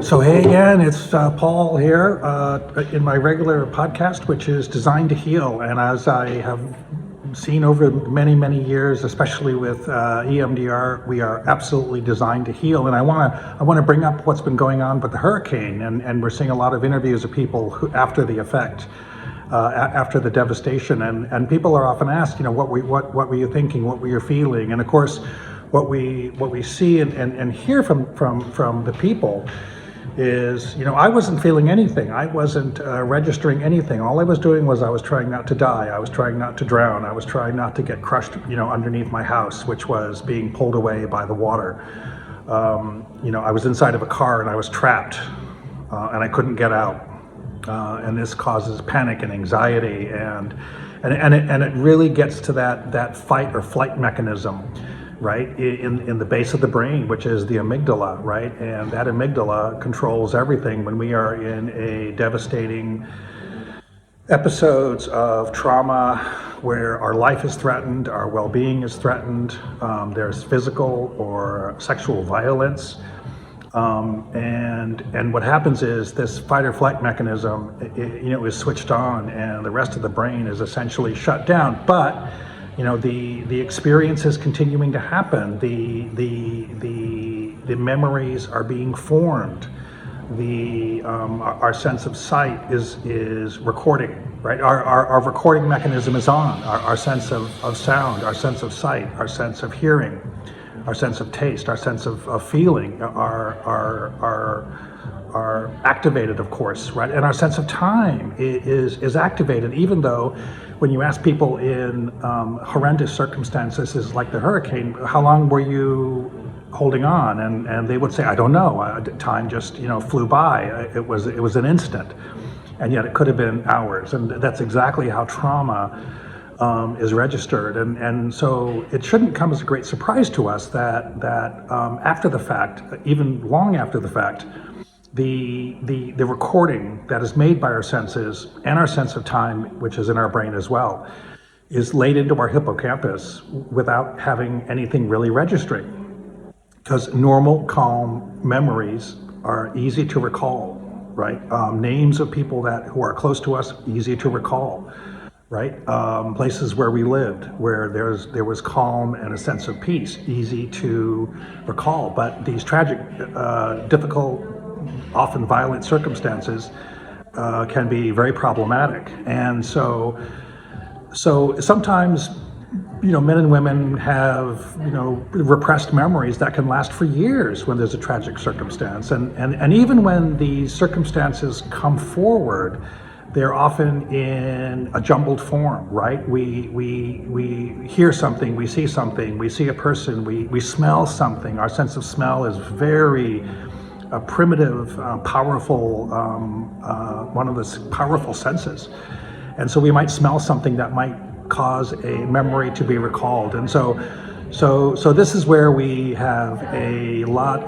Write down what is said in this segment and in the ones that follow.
So hey again, it's Paul here in my regular podcast, which is Designed to Heal. And as I have seen over many, many years, especially with EMDR, we are absolutely designed to heal. And I want to bring up what's been going on with the hurricane, and we're seeing a lot of interviews of people who, after the effect, after the devastation, and people are often asked, what were you thinking, what were you feeling, and of course, what we see and hear from the people is, I wasn't feeling anything. I wasn't registering anything. All I was doing was I was trying not to die. I was trying not to drown. I was trying not to get crushed, underneath my house, which was being pulled away by the water. I was inside of a car and I was trapped, and I couldn't get out. And this causes panic and anxiety, and it really gets to that fight or flight mechanism, right, in the base of the brain, which is the amygdala, right? And that amygdala controls everything when we are in a devastating episodes of trauma where our life is threatened, our well-being is threatened, there's physical or sexual violence, and what happens is this fight or flight mechanism, is switched on, and the rest of the brain is essentially shut down. But the experience is continuing to happen. The memories are being formed. Our sense of sight is recording, right? Our recording mechanism is on. Our sense of sound, our sense of sight, our sense of hearing, our sense of taste, our sense of feeling are activated, of course, right? And our sense of time is activated, even though when you ask people in horrendous circumstances like the hurricane, how long were you holding on? And they would say, I don't know. Time just flew by. It was an instant, and yet it could have been hours. And that's exactly how trauma is registered, and so it shouldn't come as a great surprise to us that after the fact, even long after the fact, the recording that is made by our senses and our sense of time, which is in our brain as well, is laid into our hippocampus without having anything really registering. Because normal, calm memories are easy to recall, right? Names of people who are close to us, easy to recall, right? Places where we lived, where there was calm and a sense of peace, easy to recall. But these tragic, difficult, often violent circumstances can be very problematic. And so sometimes, men and women have, repressed memories that can last for years when there's a tragic circumstance. And even when these circumstances come forward, they're often in a jumbled form, right? We hear something, we see something, we see a person, we smell something. Our sense of smell is very primitive, powerful, one of the powerful senses. And so we might smell something that might cause a memory to be recalled. And so this is where we have a lot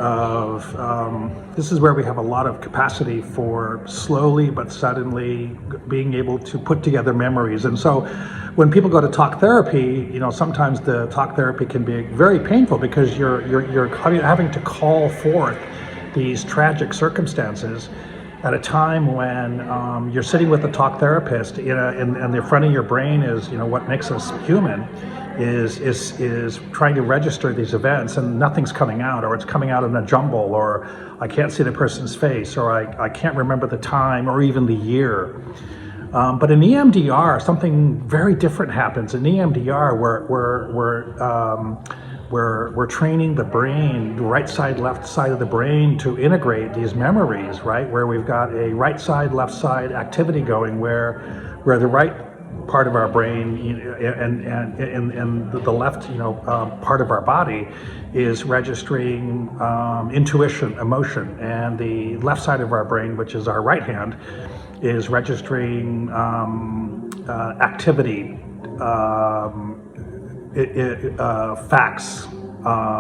of capacity for slowly but suddenly being able to put together memories. And so when people go to talk therapy, sometimes the talk therapy can be very painful because you're having to call forth these tragic circumstances at a time when you're sitting with a talk therapist, and the front of your brain is, what makes us human is trying to register these events, and nothing's coming out, or it's coming out in a jumble, or I can't see the person's face, or I can't remember the time or even the year. But in EMDR, something very different happens. In EMDR, we're training the brain, the right side, left side of the brain, to integrate these memories, right? Where we've got a right side, left side activity going, where the right part of our brain and the left, part of our body is registering intuition, emotion, and the left side of our brain, which is our right hand, is registering activity, facts,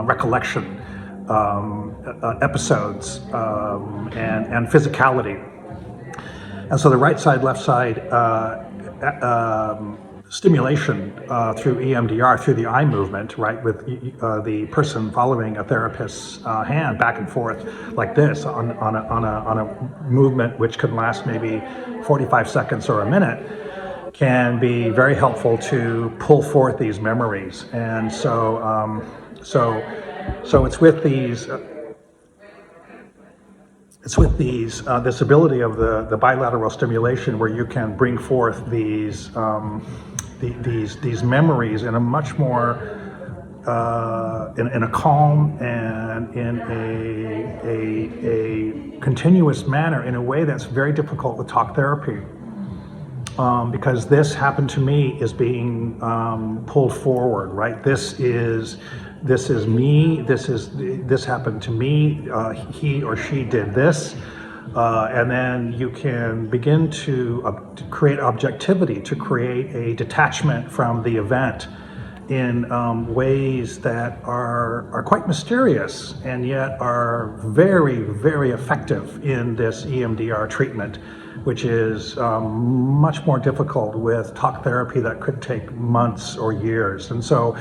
recollection, episodes, and physicality. And so the right side, left side stimulation through EMDR, through the eye movement, right, with the person following a therapist's hand back and forth like this on a movement which could last maybe 45 seconds or a minute, can be very helpful to pull forth these memories. And so it's with these. This ability of the bilateral stimulation where you can bring forth these memories in a much more in a calm and in a continuous manner, in a way that's very difficult with talk therapy. Because this happened to me is being pulled forward, right? This is me. This happened to me. He or she did this, and then you can begin to create objectivity, to create a detachment from the event in ways that are quite mysterious and yet are very, very effective in this EMDR treatment, which is much more difficult with talk therapy that could take months or years. And so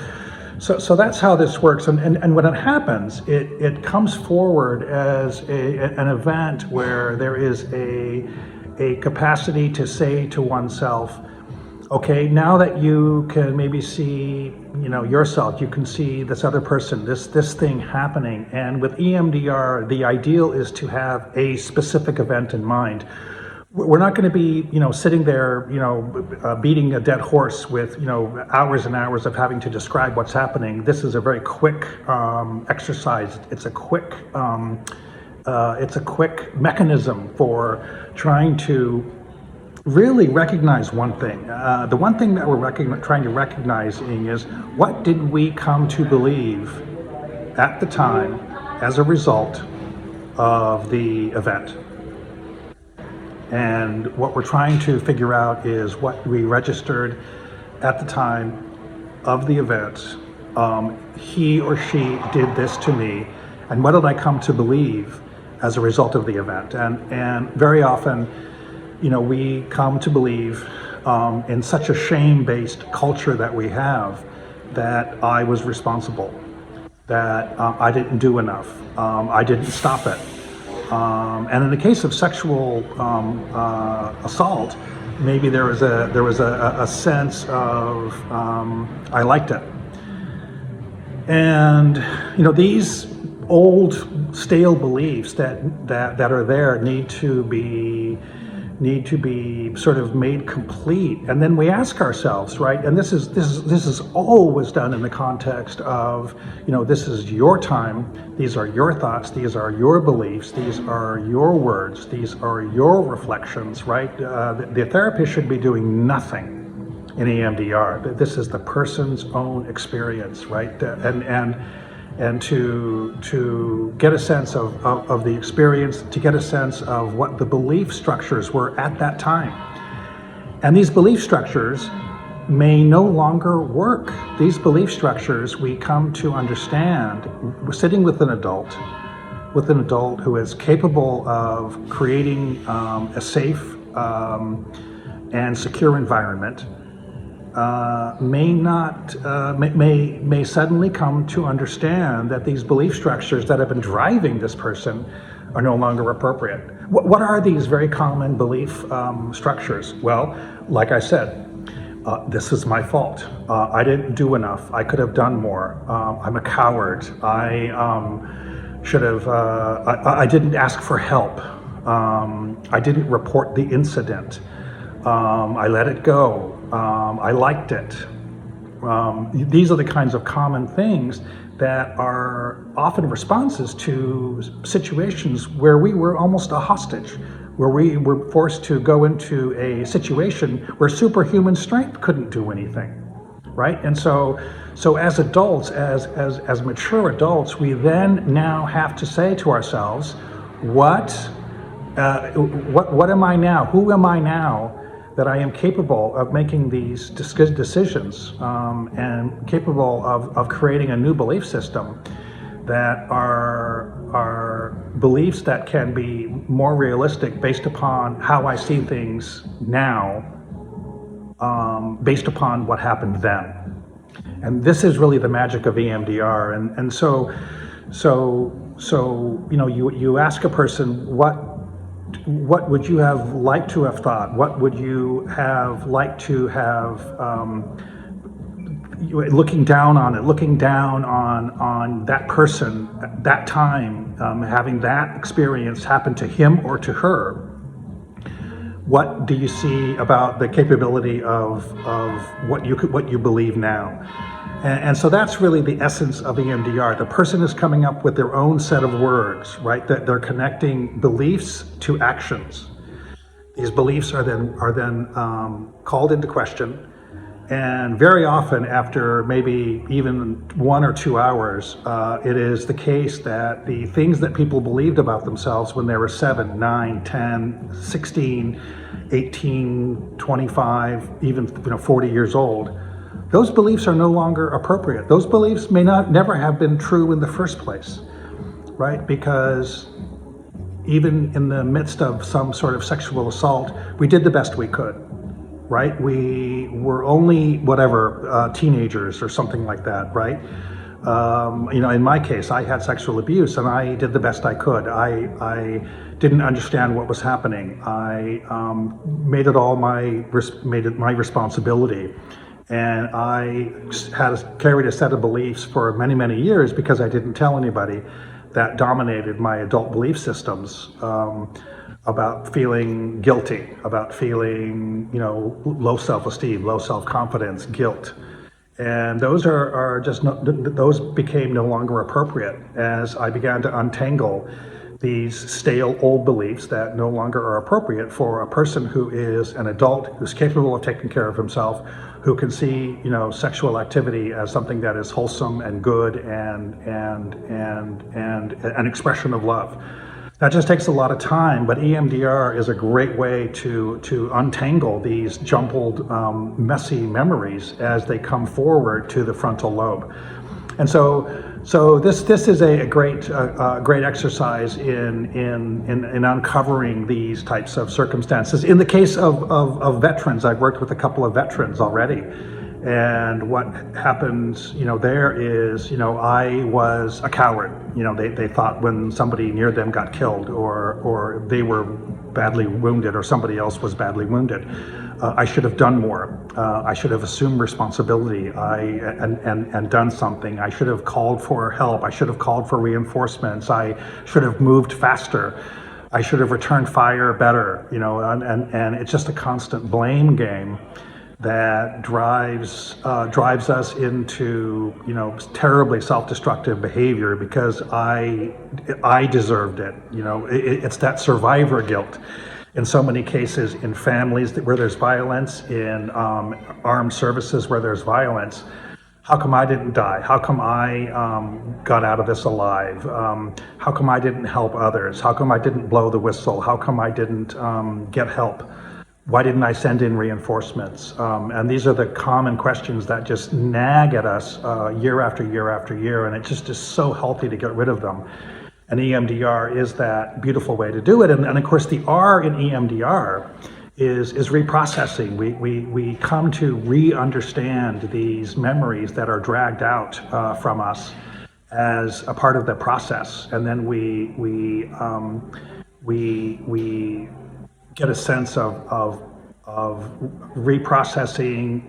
that's how this works. And when it happens, it comes forward as an event where there is a capacity to say to oneself, okay, now that you can maybe see, yourself, you can see this other person, this thing happening. And with EMDR, the ideal is to have a specific event in mind. We're not going to be, sitting there, beating a dead horse with, hours and hours of having to describe what's happening. This is a very quick exercise. It's a quick mechanism for trying to really recognize one thing. The one thing that we're trying to recognize is, what did we come to believe at the time as a result of the event? And what we're trying to figure out is what we registered at the time of the event. He or she did this to me, and what did I come to believe as a result of the event? And very often, we come to believe in such a shame-based culture that we have, that I was responsible, that I didn't do enough, I didn't stop it. And in the case of sexual assault, maybe there was a sense of I liked it. And these old stale beliefs that are there need to be sort of made complete. And then we ask ourselves, right? And this is always done in the context of, this is your time, these are your thoughts, these are your beliefs, these are your words, these are your reflections, right? The therapist should be doing nothing in EMDR. This is the person's own experience, right? And to get a sense of the experience, to get a sense of what the belief structures were at that time. And these belief structures may no longer work. These belief structures we come to understand, we're sitting with an adult who is capable of creating a safe and secure environment, may suddenly come to understand that these belief structures that have been driving this person are no longer appropriate. What are these very common belief structures? Well, like I said, this is my fault. I didn't do enough. I could have done more. I'm a coward. I should have. I didn't ask for help. I didn't report the incident. I let it go. I liked it. These are the kinds of common things that are often responses to situations where we were almost a hostage, where we were forced to go into a situation where superhuman strength couldn't do anything, right? And so as adults, as mature adults, we then now have to say to ourselves, what am I now? Who am I now that I am capable of making these decisions and capable of creating a new belief system that are beliefs that can be more realistic based upon how I see things now based upon what happened then. And this is really the magic of EMDR. And so you ask a person, what would you have liked to have thought? What would you have liked to have, looking down on that person at that time, having that experience happen to him or to her? What do you see about the capability of what you believe now? And so that's really the essence of EMDR. The person is coming up with their own set of words, right? That they're connecting beliefs to actions. These beliefs are then called into question, and very often, after maybe even 1 or 2 hours, it is the case that the things that people believed about themselves when they were 7, 9, 10, 16, 18, 25, even 40 years old, those beliefs are no longer appropriate. Those beliefs may never have been true in the first place, right? Because even in the midst of some sort of sexual assault, we did the best we could, right? We were only teenagers or something like that, right? In my case, I had sexual abuse, and I did the best I could. I didn't understand what was happening. I made it my responsibility. And I carried a set of beliefs for many, many years because I didn't tell anybody, that dominated my adult belief systems, about feeling guilty, about feeling, low self-esteem, low self-confidence, guilt. And those those became no longer appropriate as I began to untangle these stale old beliefs that no longer are appropriate for a person who is an adult, who's capable of taking care of himself, who can see, sexual activity as something that is wholesome and good and an expression of love. That just takes a lot of time, but EMDR is a great way to untangle these jumbled, messy memories as they come forward to the frontal lobe. And so this is a great exercise in uncovering these types of circumstances. In the case of veterans, I've worked with a couple of veterans already. And what happens, there is, I was a coward. They thought when somebody near them got killed or they were badly wounded or somebody else was badly wounded, I should have done more. I should have assumed responsibility and done something. I should have called for help. I should have called for reinforcements. I should have moved faster. I should have returned fire better. And it's just a constant blame game that drives us into terribly self-destructive behavior because I deserved it. It's that survivor guilt. In so many cases, in families where there's violence, in armed services where there's violence, how come I didn't die? How come I got out of this alive? How come I didn't help others? How come I didn't blow the whistle? How come I didn't get help? Why didn't I send in reinforcements? And these are the common questions that just nag at us year after year after year, and it just is so healthy to get rid of them. And EMDR is that beautiful way to do it. And of course, the R in EMDR is reprocessing. We come to re-understand these memories that are dragged out from us as a part of the process, and then we get a sense of reprocessing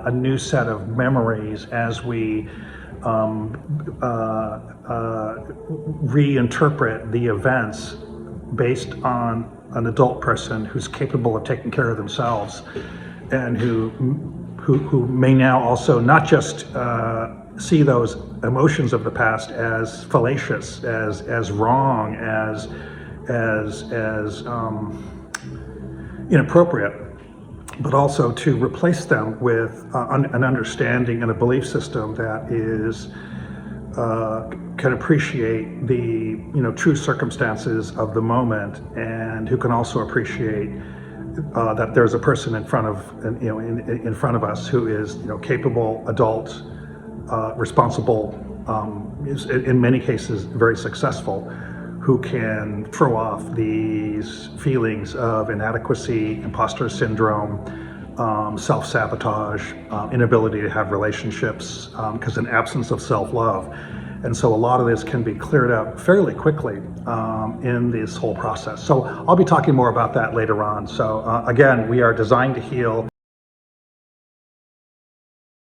a new set of memories as we reinterpret the events based on an adult person who's capable of taking care of themselves, and who may now also not just see those emotions of the past as fallacious, as wrong, as inappropriate, but also to replace them with an understanding and a belief system that is can appreciate the true circumstances of the moment, and who can also appreciate that there's a person in front of in front of us who is capable, adult, responsible, is in many cases very successful, who can throw off these feelings of inadequacy, imposter syndrome, self-sabotage, inability to have relationships, because an absence of self-love. And so a lot of this can be cleared up fairly quickly in this whole process. So I'll be talking more about that later on. So again, we are designed to heal.